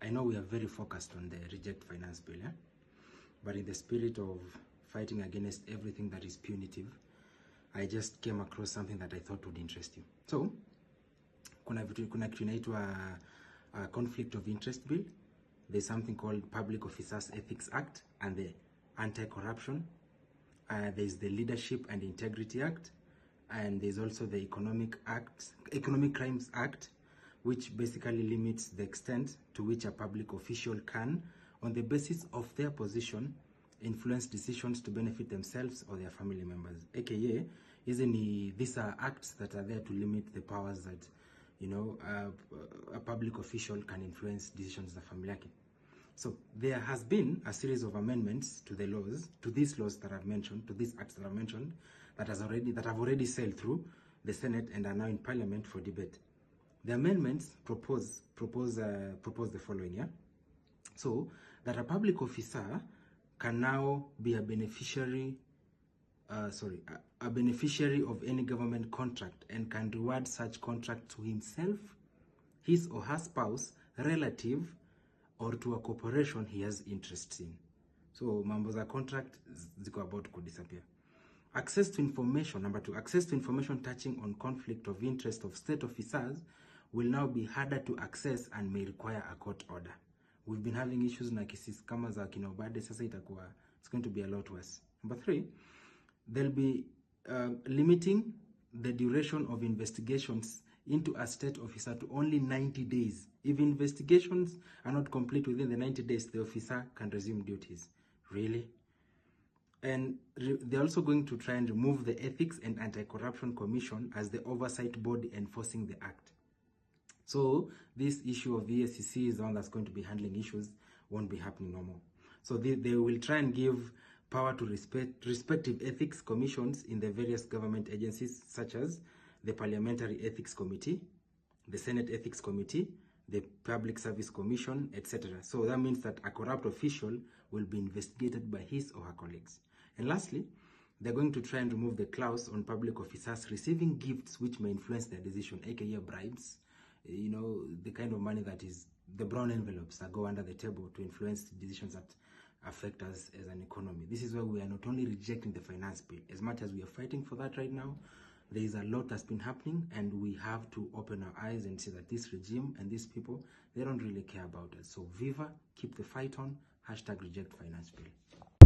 I know we are very focused on the reject finance bill, but in the spirit of fighting against everything that is punitive, I just came across something that I thought would interest you. So, kuna kitu inaitwa conflict of interest bill. There's something called Public Officers Ethics Act and the Anti-Corruption. There's the Leadership and Integrity Act, and there's also the Economic Crimes Act, which basically limits the extent to which a public official can, on the basis of their position, influence decisions to benefit themselves or their family members. AKA, these are acts that are there to limit the powers that, a public official can influence decisions of the family. So there has been a series of amendments to the laws, to these laws that I've mentioned, to these acts that I've mentioned, that have already sailed through the Senate and are now in Parliament for debate. The amendments propose the following, So that a public officer can now be a beneficiary of any government contract and can reward such contract to himself, his or her spouse, relative, or to a corporation he has interest in. So mambo za contract ziko about to disappear. Access to information, number 2, access to information touching on conflict of interest of state officers will now be harder to access and may require a court order. We've been having issues na cases kama za kina Obade, sasa it's going to be a lot worse. Number 3, they'll be limiting the duration of investigations into a state officer to only 90 days. If investigations are not complete within the 90 days, the officer can resume duties. Really? And they're also going to try and remove the Ethics and Anti-Corruption Commission as the oversight body enforcing the act. So this issue of the EACC is the one that's going to be handling issues, won't be happening no more. So they will try and give power to respective ethics commissions in the various government agencies, such as the Parliamentary Ethics Committee, the Senate Ethics Committee, the Public Service Commission, etc. So that means that a corrupt official will be investigated by his or her colleagues. And lastly, they're going to try and remove the clause on public officers receiving gifts which may influence their decision, aka bribes, the kind of money that is the brown envelopes that go under the table to influence decisions that affect us as an economy. This is why we are not only rejecting the finance bill, as much as we are fighting for that right now, there is a lot that's been happening, and we have to open our eyes and see that this regime and these people, they don't really care about us. So Viva, keep the fight on, #reject finance bill.